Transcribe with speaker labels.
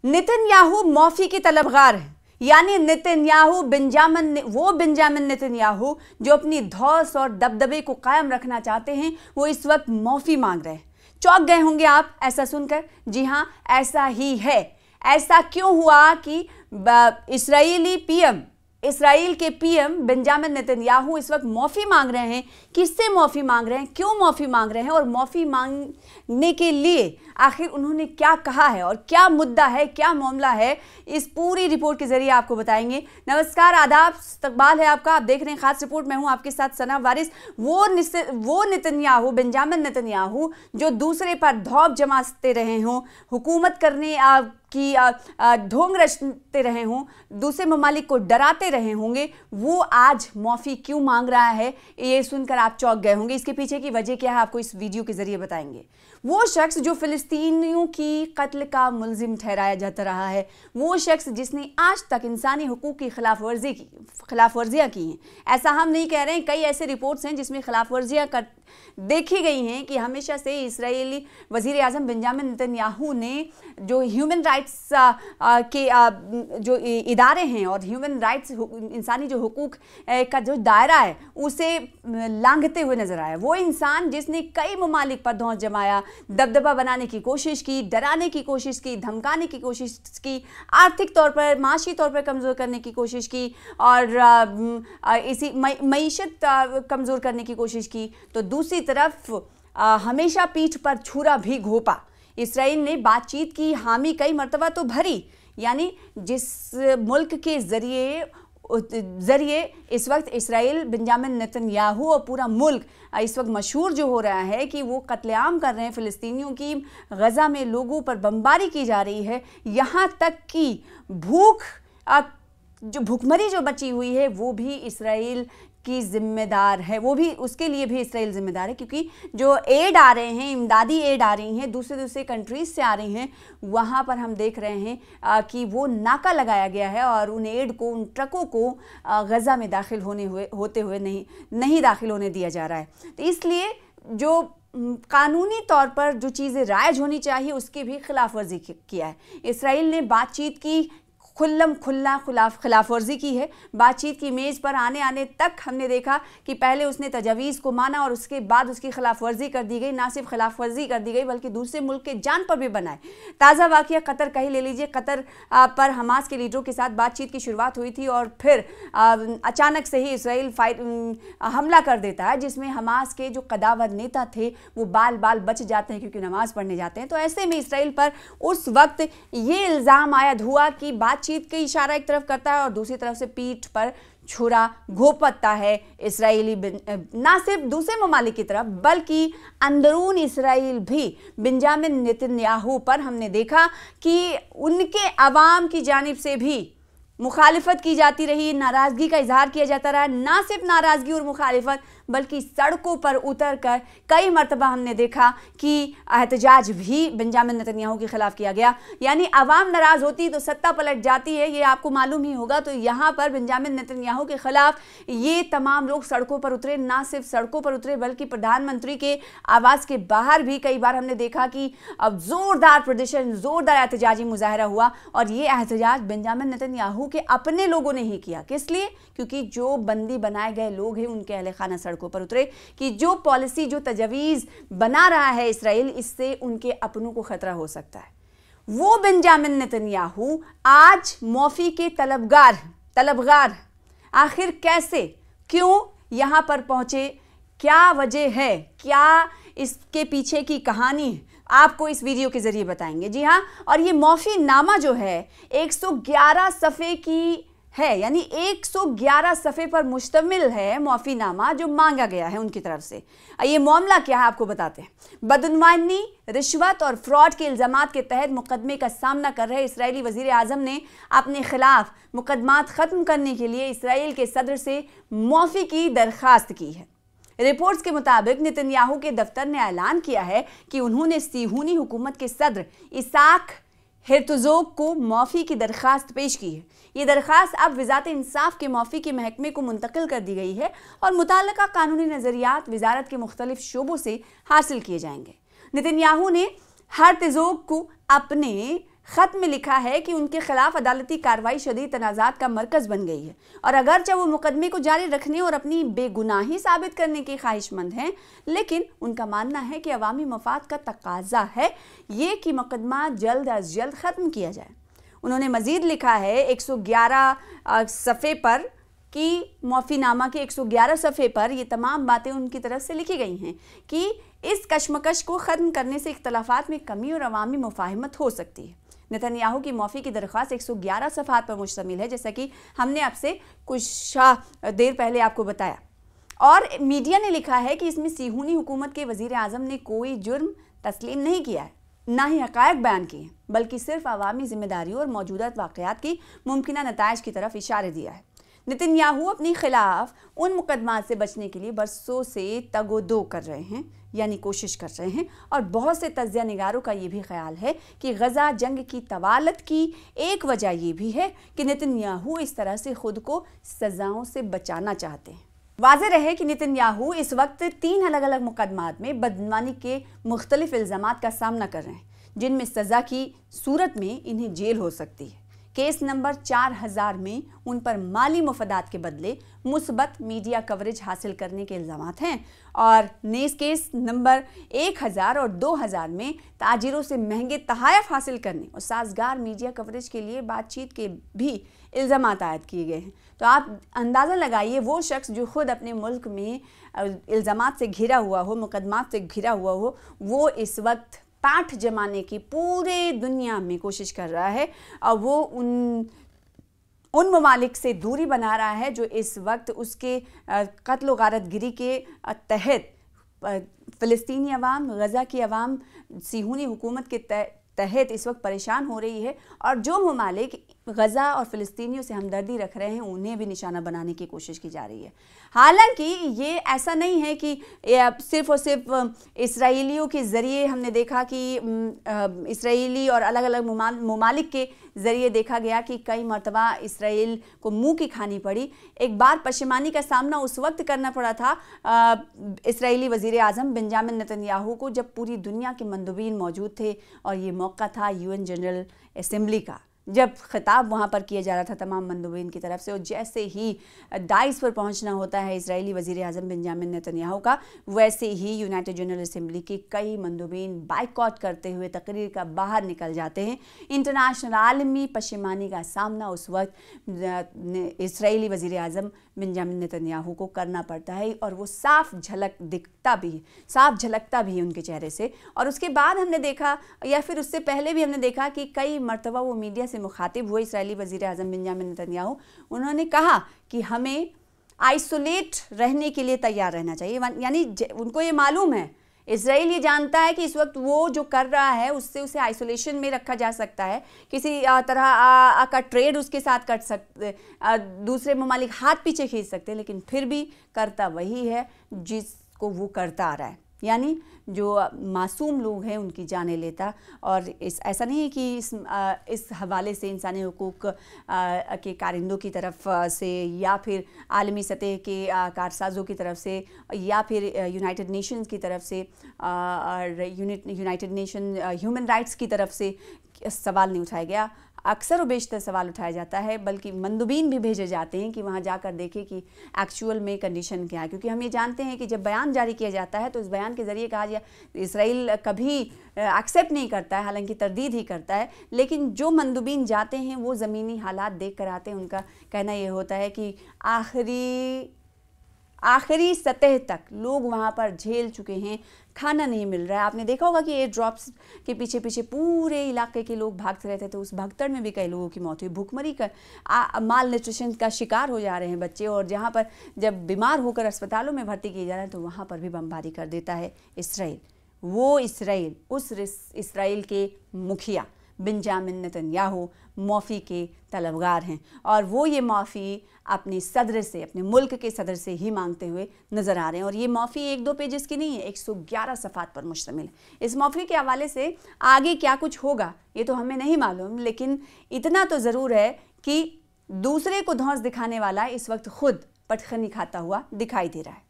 Speaker 1: Netanyahu मौफी के तलबगार हैं, यानी नेतन्याहू बेंजामिन नेतन्याहू जो अपनी धौस और दबदबे को कायम रखना चाहते हैं, वो इस वक्त मौफी मांग रहे हैं। चौंक गए होंगे आप ऐसा सुनकर। जी हां, ऐसा ही है। ऐसा क्यों हुआ कि इसराइल के पीएम बेंजामिन नेतन्याहू इस वक्त मौफी मांग रहे हैं। किससे मौफी मांग रहे हैं, क्यों मौफी मांग रहे हैं, और मौफी मांगने के लिए आखिर उन्होंने क्या कहा है और क्या मुद्दा है, क्या मामला है, इस पूरी रिपोर्ट के जरिए आपको बताएंगे। नमस्कार, आदाब, इस्तकबाल है आपका। आप देख रहे हैं खास रिपोर्ट। मैं हूं आपके साथ सना वारिस। वो नेतन्याहू, बेंजामिन नेतन्याहू जो दूसरे पर धौप जमाते रहे हों, हुकूमत करने की ढोंग रचते रहे हों, दूसरे ममालिक को डराते रहे होंगे, वो आज मौफी क्यों मांग रहा है, ये सुनकर आप चौंक गए होंगे। इसके पीछे की वजह क्या है, आपको इस वीडियो के जरिए बताएंगे। वो शख्स जो फिलिस्तीनियों की कत्ल का मुलजिम ठहराया जाता रहा है, वो शख्स जिसने आज तक इंसानी हुकूक की खिलाफवर्जियाँ की हैं। ऐसा हम नहीं कह रहे हैं, कई ऐसे रिपोर्ट्स हैं जिसमें खिलाफवर्जियाँ देखी गई हैं कि हमेशा से इसराइली वज़ीर आज़म बेंजामिन नेतन्याहू ने जो ह्यूमन राइट्स के जो इदारे हैं और ह्यूमन राइट्स, इंसानी जो हुकूक का जो दायरा है, उसे लांघते हुए नजर आया। वो इंसान जिसने कई ममालिक पर धौंस जमाया, दबदबा बनाने की कोशिश की, डराने की कोशिश की, धमकाने की कोशिश की, आर्थिक तौर पर, माशी तौर पर कमज़ोर करने की कोशिश की, और इसी मईशत कमज़ोर करने की कोशिश की, तो दूसरी तरफ हमेशा पीठ पर छुरा भी घोंपा। इसराइल ने बातचीत की हामी कई मर्तबा तो भरी, यानी जिस मुल्क के ज़रिए इस वक्त इसराइल, बेंजामिन नेतन्याहू और पूरा मुल्क इस वक्त मशहूर जो हो रहा है कि वो कत्लेआम कर रहे हैं फ़िलिस्तीनियों की, गज़ा में लोगों पर बमबारी की जा रही है, यहाँ तक कि भूखमरी जो बची हुई है वो भी इसराइल की जिम्मेदार है, वो भी, उसके लिए भी इसराइल जिम्मेदार है, क्योंकि जो एड आ रहे हैं, इमदादी एड आ रही हैं, दूसरे कंट्रीज से आ रही हैं, वहाँ पर हम देख रहे हैं कि वो नाका लगाया गया है और उन एड को, उन ट्रकों को गज़ा में दाखिल होते हुए नहीं दाखिल होने दिया जा रहा है। तो इसलिए जो कानूनी तौर पर जो चीज़ें राइज होनी चाहिए उसकी भी खिलाफ वर्जी किया है। इसराइल ने बातचीत की, खिलाफ वर्जी की है। बातचीत की मेज़ पर आने तक हमने देखा कि पहले उसने तजावीज़ को माना और उसके बाद उसकी खिलाफ वर्जी कर दी गई। ना सिर्फ खिलाफ वर्जी कर दी गई बल्कि दूसरे मुल्क के जान पर भी बनाए। ताज़ा वाक़या कतर का ही ले लीजिए। कतर पर हमास के लीडरों के साथ बातचीत की शुरुआत हुई थी और फिर अचानक से ही इसराइल हमला कर देता है, जिसमें हमास के जो कदावर नेता थे वो बाल बच जाते हैं क्योंकि नमाज़ पढ़ने जाते हैं। तो ऐसे में इसराइल पर उस वक्त ये इल्ज़ाम आयद हुआ कि बातचीत का इशारा एक तरफ करता है और दूसरी तरफ से पीठ पर छुरा घोंपता है इसराइली, ना सिर्फ दूसरे ममालिक की तरफ बल्कि अंदरून इसराइल भी। बेंजामिन नेतन्याहू पर हमने देखा कि उनके अवाम की जानिब से भी मुखालिफत की जाती रही, नाराज़गी का इजहार किया जाता रहा। ना सिर्फ नाराज़गी और मुखालिफत बल्कि सड़कों पर उतर कर कई मरतबा हमने देखा कि एहतजाज भी बेंजामिन नेतन्याहू के खिलाफ किया गया। यानी अवाम नाराज़ होती तो सत्ता पलट जाती है, ये आपको मालूम ही होगा। तो यहाँ पर बेंजामिन नेतन्याहू के खिलाफ ये तमाम लोग सड़कों पर उतरे। ना सिर्फ सड़कों पर उतरे बल्कि प्रधानमंत्री के आवास के बाहर भी कई बार हमने देखा कि अब ज़ोरदार प्रदर्शन, ज़ोरदार एहतजाजी मुजाहरा हुआ। और ये एहतजाज बेंजामिन नेतन्याहू के अपने लोगों ने ही किया। किस लिए? क्योंकि जो बंदी बनाए गए लोग हैं उनके अहले खाना सड़कों पर उतरे कि जो पॉलिसी, जो तजवीज़ बना रहा है इसराइल, इससे उनके अपनों को खतरा हो सकता है। वो बेंजामिन नेतन्याहू आज मौफी के तलबगार आखिर कैसे, क्यों यहाँ पर पहुंचे, क्या वजह है, क्या इसके पीछे की कहानी है, आपको इस वीडियो के जरिए बताएंगे। जी हाँ, और ये मौफी नामा जो है 111 सफ़े की है, यानी 111 सफ़े पर मुश्तमिल है मौफी नामा जो मांगा गया है उनकी तरफ से। ये मामला क्या है आपको बताते हैं। बदनुमानी, रिश्वत और फ्रॉड के इल्ज़ामात के तहत मुकदमे का सामना कर रहे इसराइली वज़ीर आज़म ने अपने खिलाफ मुकदमात ख़त्म करने के लिए इसराइल के सदर से मौफी की दरख्वास्त की है। रिपोर्ट्स के मुताबिक नेतन्याहू के दफ्तर ने ऐलान किया है कि उन्होंने सिहूनी हुकूमत के सदर इसाक हेर्तोग को मौफी की दरख्वास्त पेश की है। ये दरख्वास्त अब वज़ारत इंसाफ के मौफी के महकमे को मुंतकिल कर दी गई है और मुताल्लिका कानूनी नज़रियात वज़ारत के मुख्तलिफ शोबों से हासिल किए जाएंगे। नेतन्याहू ने हेर्तोग को अपने خط میں لکھا ہے کہ ان کے خلاف عدالتی کارروائی شدید تنازعات کا مرکز بن گئی ہے، اور اگرچہ وہ مقدمے کو جاری رکھنے اور اپنی بے گناہی ثابت کرنے کے خواہش مند ہیں، لیکن ان کا ماننا ہے کہ عوامی مفاد کا تقاضا ہے یہ کہ مقدمہ جلد از جلد ختم کیا جائے۔ انہوں نے مزید لکھا ہے 111 صفحے پر کہ معافی نامہ کے 111 صفحے پر یہ تمام باتیں ان کی طرف سے لکھی گئی ہیں کہ اس کشمکش کو ختم کرنے سے اختلافات میں کمی اور عوامی مفاہمت ہو سکتی ہے۔ نتن یاہو کی معافی کی درخواست 111 صفحات پر مشتمل ہے، جیسا کہ ہم نے آپ سے کچھ دیر پہلے آپ کو بتایا، اور میڈیا نے لکھا ہے کہ اس میں صہیونی حکومت کے وزیر اعظم نے کوئی جرم تسلیم نہیں کیا ہے، نہ ہی حقائق بیان کیے ہیں، بلکہ صرف عوامی ذمہ داریوں اور موجودہ واقعات کی ممکنہ نتائج کی طرف اشارہ دیا ہے۔ نتن یاہو اپنے خلاف ان مقدمات سے بچنے کے لیے برسوں سے تگ و دو کر رہے ہیں، یعنی کوشش کر رہے ہیں، اور بہت سے تجزیہ نگاروں کا یہ بھی خیال ہے کہ غزہ جنگ کی طوالت کی ایک وجہ یہ بھی ہے کہ نتن یاہو اس طرح سے خود کو سزاؤں سے بچانا چاہتے ہیں۔ واضح رہے کہ نتن یاہو اس وقت 3 الگ الگ مقدمات میں بدعنوانی کے مختلف الزامات کا سامنا کر رہے ہیں، جن میں سزا کی صورت میں انہیں جیل ہو سکتی ہے۔ کیس نمبر 4000 میں ان پر مالی مفادات کے بدلے مثبت میڈیا کوریج حاصل کرنے کے الزامات ہیں، اور نیز کیس نمبر 1000 اور 2000 میں تاجروں سے مہنگے تحائف حاصل کرنے اور سازگار میڈیا کوریج کے لیے بات چیت کے بھی الزامات عائد کیے گئے ہیں۔ تو آپ اندازہ لگائیے، وہ شخص جو خود اپنے ملک میں الزامات سے گھرا ہوا ہو، مقدمات سے گھرا ہوا ہو، وہ اس وقت پاٹھ جمانے کی پورے دنیا میں کوشش کر رہا ہے، اور وہ ان ممالک سے دوری بنا رہا ہے جو اس وقت اس کے قتل و غارت گری کے تحت فلسطینی عوام، غزہ کی عوام صہیونی حکومت کے تحت اس وقت پریشان ہو رہی ہے، اور جو ممالک غزہ اور فلسطینیوں سے ہمدردی رکھ رہے ہیں انہیں بھی نشانہ بنانے کی کوشش کی جا رہی ہے۔ حالانکہ یہ ایسا نہیں ہے کہ صرف اور صرف اسرائیلیوں کے ذریعے ہم نے دیکھا کہ اسرائیلی اور الگ الگ ممالک کے ذریعے دیکھا گیا کہ کئی مرتبہ اسرائیل کو منہ کی کھانی پڑی۔ ایک بار پشیمانی کا سامنا اس وقت کرنا پڑا تھا اسرائیلی وزیر اعظم بنجامن نتن یاہو کو، جب پوری دنیا کے مندوبین موجود تھے، اور یہ موقع تھا UN جنرل اسمبلی کا، جب خطاب وہاں پر کیا جا رہا تھا تمام مندوبین کی طرف سے، اور جیسے ہی ڈائس پر پہنچنا ہوتا ہے اسرائیلی وزیر اعظم بنجامن نتن یاہو کا، ویسے ہی یونائٹڈ جنرل اسمبلی کے کئی مندوبین بائیکاٹ کرتے ہوئے تقریر کا باہر نکل جاتے ہیں۔ انٹرنیشنل عالمی پشیمانی کا سامنا اس وقت اسرائیلی وزیر اعظم بنجامن نتن یاہو کو کرنا پڑتا ہے، اور وہ صاف جھلکتا بھی ہے ان کے چہرے سے۔ اور اس کے بعد ہم نے دیکھا، یا پھر اس سے پہلے بھی ہم نے دیکھا کہ کئی مرتبہ وہ میڈیا سے مخاطب ہوئے اسرائیلی وزیر اعظم بنجامن نتن یاہو، انہوں نے کہا کہ ہمیں آئسولیٹ رہنے کے لیے تیار رہنا چاہیے، یعنی ان کو یہ معلوم ہے، اسرائیل یہ جانتا ہے کہ اس وقت وہ جو کر رہا ہے اس سے اسے آئسولیشن میں رکھا جا سکتا ہے، کسی طرح کا ٹریڈ اس کے ساتھ کر سکتے، دوسرے ممالک ہاتھ پیچھے کھینچ سکتے، لیکن پھر بھی کرتا وہی ہے جس کو وہ کرتا آ رہا ہے، یعنی جو معصوم لوگ ہیں ان کی جانیں لیتا۔ اور ایسا نہیں ہے کہ اس حوالے سے انسانی حقوق کے کارندوں کی طرف سے، یا پھر عالمی سطح کے کارسازوں کی طرف سے، یا پھر یونائٹڈ نیشنز کی طرف سے، اور یونائٹڈ نیشن ہیومن رائٹس کی طرف سے سوال نہیں اٹھایا گیا۔ اکثر و بیشتر سوال اٹھایا جاتا ہے، بلکہ مندوبین بھی بھیجے جاتے ہیں کہ وہاں جا کر دیکھیں کہ ایکچول میں کنڈیشن کیا ہے، کیونکہ ہم یہ جانتے ہیں کہ جب بیان جاری کیا جاتا ہے تو اس بیان کے ذریعے کہا جائے اسرائیل کبھی ایکسیپٹ نہیں کرتا ہے، حالانکہ تردید ہی کرتا ہے، لیکن جو مندوبین جاتے ہیں وہ زمینی حالات دیکھ کر آتے ہیں۔ ان کا کہنا یہ ہوتا ہے کہ آخری سطح تک لوگ وہاں پر جھیل چکے ہیں، کھانا نہیں مل رہا ہے۔ آپ نے دیکھا ہوگا کہ ایئر ڈراپس کے پیچھے پورے علاقے کے لوگ بھاگتے رہتے تھے، اس بھگدڑ میں بھی کئی لوگوں کی موت ہوئی، بھوک مری کا مال نیوٹریشن کا شکار ہو جا رہے ہیں بچے، اور جہاں پر جب بیمار ہو کر اسپتالوں میں بھرتی کیے جا رہے ہیں تو وہاں پر بھی بمباری کر دیتا ہے اسرائیل۔ وہ اسرائیل، اس اسرائیل کے مکھیا بنجامن نتن یاہو معافی کے طلبگار ہیں، اور وہ یہ معافی اپنے صدر سے، اپنے ملک کے صدر سے ہی مانگتے ہوئے نظر آ رہے ہیں۔ اور یہ معافی 1-2 پیجز کی نہیں ہے، 111 صفحات پر مشتمل ہے۔ اس معافی کے حوالے سے آگے کیا کچھ ہوگا یہ تو ہمیں نہیں معلوم، لیکن اتنا تو ضرور ہے کہ دوسرے کو دھونس دکھانے والا اس وقت خود پٹخنی کھاتا ہوا دکھائی دے رہا ہے۔